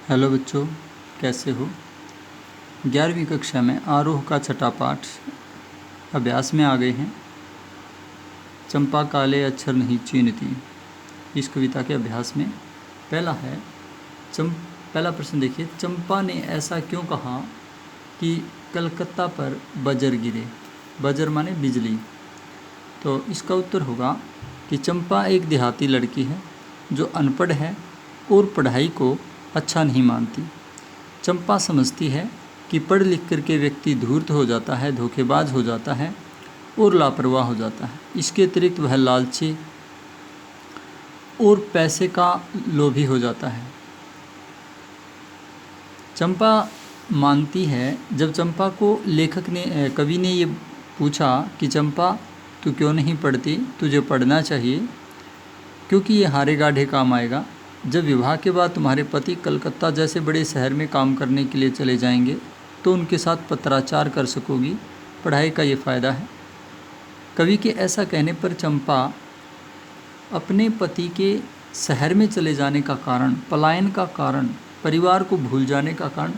Hello बच्चों, कैसे हो। 11वीं कक्षा में आरोह का छठा पाठ अभ्यास में आ गए हैं। चंपा काले अक्षर नहीं चीनती, इस कविता के अभ्यास में पहला है पहला प्रश्न देखिए। चंपा ने ऐसा क्यों कहा कि कलकत्ता पर बजर गिरे। बजर माने बिजली। तो इसका उत्तर होगा कि चंपा एक देहाती लड़की है जो अनपढ़ है और पढ़ाई को अच्छा नहीं मानती। चंपा समझती है कि पढ़ लिख कर के व्यक्ति धूर्त हो जाता है, धोखेबाज हो जाता है और लापरवाह हो जाता है। इसके अतिरिक्त वह लालची और पैसे का लोभी हो जाता है। चंपा मानती है, जब चंपा को कवि ने ये पूछा कि चंपा तू क्यों नहीं पढ़ती, तुझे पढ़ना चाहिए क्योंकि ये हारे गाढ़े काम आएगा। जब विवाह के बाद तुम्हारे पति कलकत्ता जैसे बड़े शहर में काम करने के लिए चले जाएंगे तो उनके साथ पत्राचार कर सकोगी। पढ़ाई का ये फ़ायदा है। कवि के ऐसा कहने पर चंपा अपने पति के शहर में चले जाने का कारण, पलायन का कारण, परिवार को भूल जाने का कारण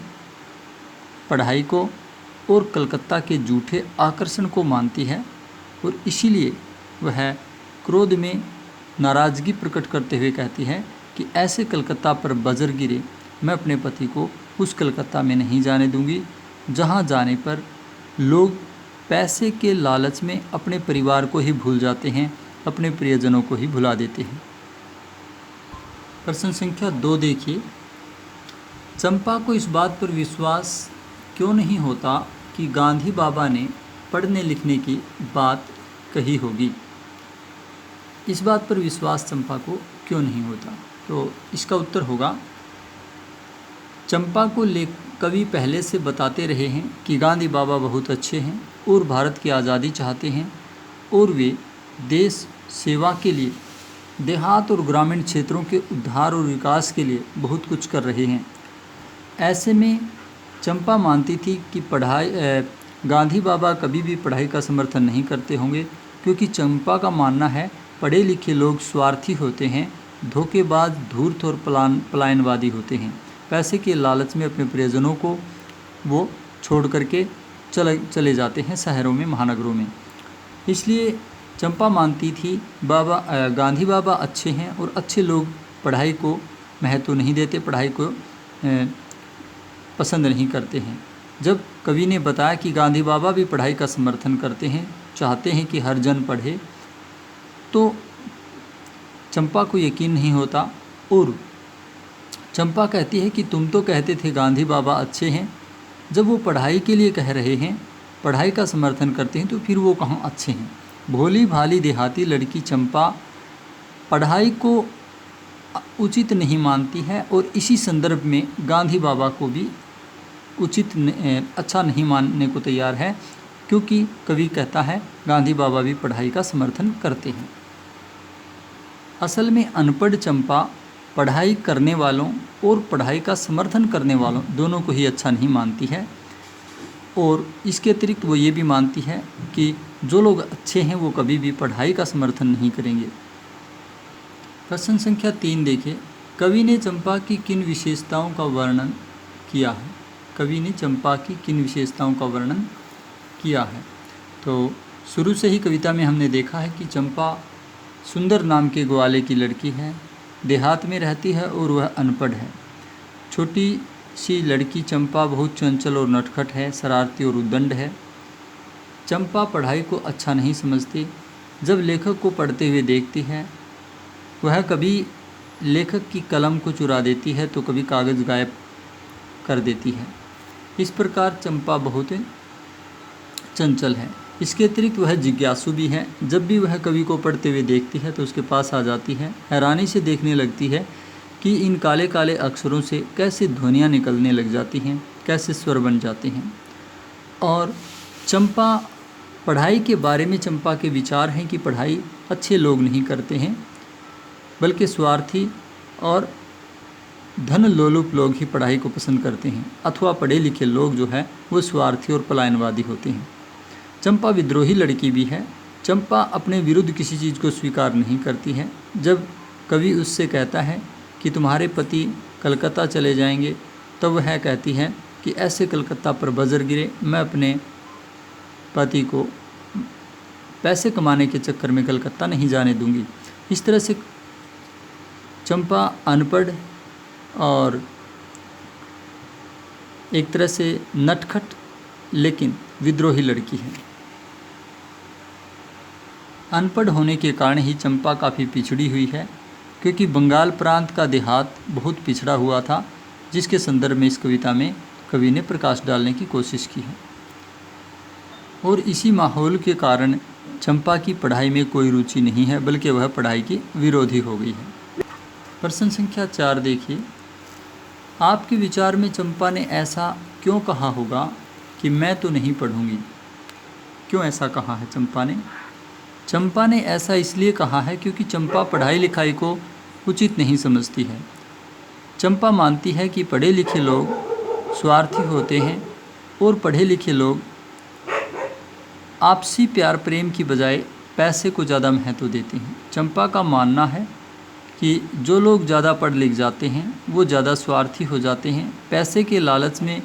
पढ़ाई को और कलकत्ता के झूठे आकर्षण को मानती है और इसीलिए वह क्रोध में नाराज़गी प्रकट करते हुए कहती है कि ऐसे कलकत्ता पर बजर गिरे, मैं अपने पति को उस कलकत्ता में नहीं जाने दूंगी जहां जाने पर लोग पैसे के लालच में अपने परिवार को ही भूल जाते हैं, अपने प्रियजनों को ही भुला देते हैं। प्रश्न संख्या 2 देखिए। चंपा को इस बात पर विश्वास क्यों नहीं होता कि गांधी बाबा ने पढ़ने लिखने की बात कही होगी। इस बात पर विश्वास चंपा को क्यों नहीं होता, तो इसका उत्तर होगा चंपा को कवि पहले से बताते रहे हैं कि गांधी बाबा बहुत अच्छे हैं और भारत की आज़ादी चाहते हैं और वे देश सेवा के लिए देहात और ग्रामीण क्षेत्रों के उद्धार और विकास के लिए बहुत कुछ कर रहे हैं। ऐसे में चंपा मानती थी कि गांधी बाबा कभी भी पढ़ाई का समर्थन नहीं करते होंगे, क्योंकि चंपा का मानना है पढ़े लिखे लोग स्वार्थी होते हैं, धोखेबाज, धूर्त और पलायनवादी होते हैं। पैसे के लालच में अपने प्रियजनों को वो छोड़ करके चले जाते हैं शहरों में, महानगरों में। इसलिए चंपा मानती थी गांधी बाबा अच्छे हैं और अच्छे लोग पढ़ाई को महत्व नहीं देते, पढ़ाई को पसंद नहीं करते हैं। जब कवि ने बताया कि गांधी बाबा भी पढ़ाई का समर्थन करते हैं, चाहते हैं कि हर जन पढ़े, तो चंपा को यकीन नहीं होता और चंपा कहती है कि तुम तो कहते थे गांधी बाबा अच्छे हैं, जब वो पढ़ाई के लिए कह रहे हैं, पढ़ाई का समर्थन करते हैं, तो फिर वो कहाँ अच्छे हैं। भोली भाली देहाती लड़की चंपा पढ़ाई को उचित नहीं मानती है और इसी संदर्भ में गांधी बाबा को भी अच्छा नहीं मानने को तैयार है, क्योंकि कवि कहता है गांधी बाबा भी पढ़ाई का समर्थन करते हैं। असल में अनपढ़ चंपा पढ़ाई करने वालों और पढ़ाई का समर्थन करने वालों दोनों को ही अच्छा नहीं मानती है और इसके अतिरिक्त वो ये भी मानती है कि जो लोग अच्छे हैं वो कभी भी पढ़ाई का समर्थन नहीं करेंगे। प्रश्न संख्या 3 देखिए। कवि ने चंपा की किन विशेषताओं का वर्णन किया है। कवि ने चंपा की किन विशेषताओं का वर्णन किया है। तो शुरू से ही कविता में हमने देखा है कि चंपा सुंदर नाम के ग्वाले की लड़की है, देहात में रहती है और वह अनपढ़ है। छोटी सी लड़की चंपा बहुत चंचल और नटखट है, शरारती और उद्दंड है। चंपा पढ़ाई को अच्छा नहीं समझती। जब लेखक को पढ़ते हुए देखती है, वह कभी लेखक की कलम को चुरा देती है तो कभी कागज़ गायब कर देती है। इस प्रकार चंपा बहुत चंचल है। इसके अतिरिक्त वह जिज्ञासु भी है। जब भी वह कवि को पढ़ते हुए देखती है तो उसके पास आ जाती है, हैरानी से देखने लगती है कि इन काले काले अक्षरों से कैसे ध्वनियाँ निकलने लग जाती हैं, कैसे स्वर बन जाते हैं। और चंपा पढ़ाई के बारे में चंपा के विचार हैं कि पढ़ाई अच्छे लोग नहीं करते हैं, बल्कि स्वार्थी और धन लोलुप लोग ही पढ़ाई को पसंद करते हैं, अथवा पढ़े लिखे लोग जो है वो स्वार्थी और पलायनवादी होते हैं। चंपा विद्रोही लड़की भी है। चंपा अपने विरुद्ध किसी चीज़ को स्वीकार नहीं करती है। जब कवि उससे कहता है कि तुम्हारे पति कलकत्ता चले जाएंगे, तब वह कहती है कि ऐसे कलकत्ता पर बजर गिरे, मैं अपने पति को पैसे कमाने के चक्कर में कलकत्ता नहीं जाने दूंगी। इस तरह से चंपा अनपढ़ और एक तरह से नटखट लेकिन विद्रोही लड़की है। अनपढ़ होने के कारण ही चंपा काफ़ी पिछड़ी हुई है, क्योंकि बंगाल प्रांत का देहात बहुत पिछड़ा हुआ था, जिसके संदर्भ में इस कविता में कवि ने प्रकाश डालने की कोशिश की है। और इसी माहौल के कारण चंपा की पढ़ाई में कोई रुचि नहीं है, बल्कि वह पढ़ाई की विरोधी हो गई है। प्रश्न संख्या 4 देखिए, आपके विचार में चंपा ने ऐसा क्यों कहा होगा कि मैं तो नहीं पढ़ूंगी? क्यों ऐसा कहा है चंपा ने? चंपा ने ऐसा इसलिए कहा है क्योंकि चंपा पढ़ाई लिखाई को उचित नहीं समझती है। चंपा मानती है कि पढ़े लिखे लोग स्वार्थी होते हैं और पढ़े लिखे लोग आपसी प्यार प्रेम की बजाय पैसे को ज़्यादा महत्व देते हैं। चंपा का मानना है कि जो लोग ज़्यादा पढ़ लिख जाते हैं वो ज़्यादा स्वार्थी हो जाते हैं। पैसे के लालच में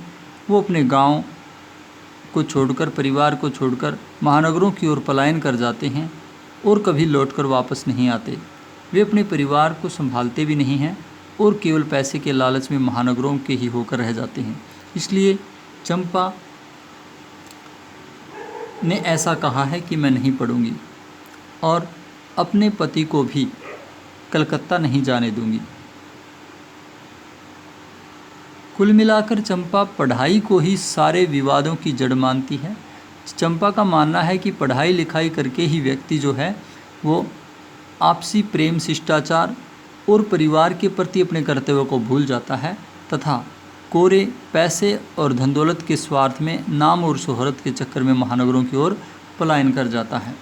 वो अपने गांव को छोड़कर, परिवार को छोड़कर महानगरों की ओर पलायन कर जाते हैं और कभी लौटकर वापस नहीं आते। वे अपने परिवार को संभालते भी नहीं हैं और केवल पैसे के लालच में महानगरों के ही होकर रह जाते हैं। इसलिए चंपा ने ऐसा कहा है कि मैं नहीं पढ़ूंगी और अपने पति को भी कलकत्ता नहीं जाने दूंगी। कुल मिलाकर चंपा पढ़ाई को ही सारे विवादों की जड़ मानती है। चंपा का मानना है कि पढ़ाई लिखाई करके ही व्यक्ति जो है वो आपसी प्रेम, शिष्टाचार और परिवार के प्रति अपने कर्तव्यों को भूल जाता है तथा कोरे पैसे और धन दौलत के स्वार्थ में, नाम और शोहरत के चक्कर में महानगरों की ओर पलायन कर जाता है।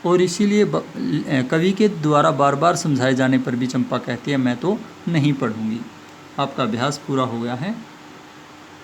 और इसीलिए कवि के द्वारा बार बार समझाए जाने पर भी चंपा कहती है मैं तो नहीं पढ़ूंगी। आपका अभ्यास पूरा हो गया है।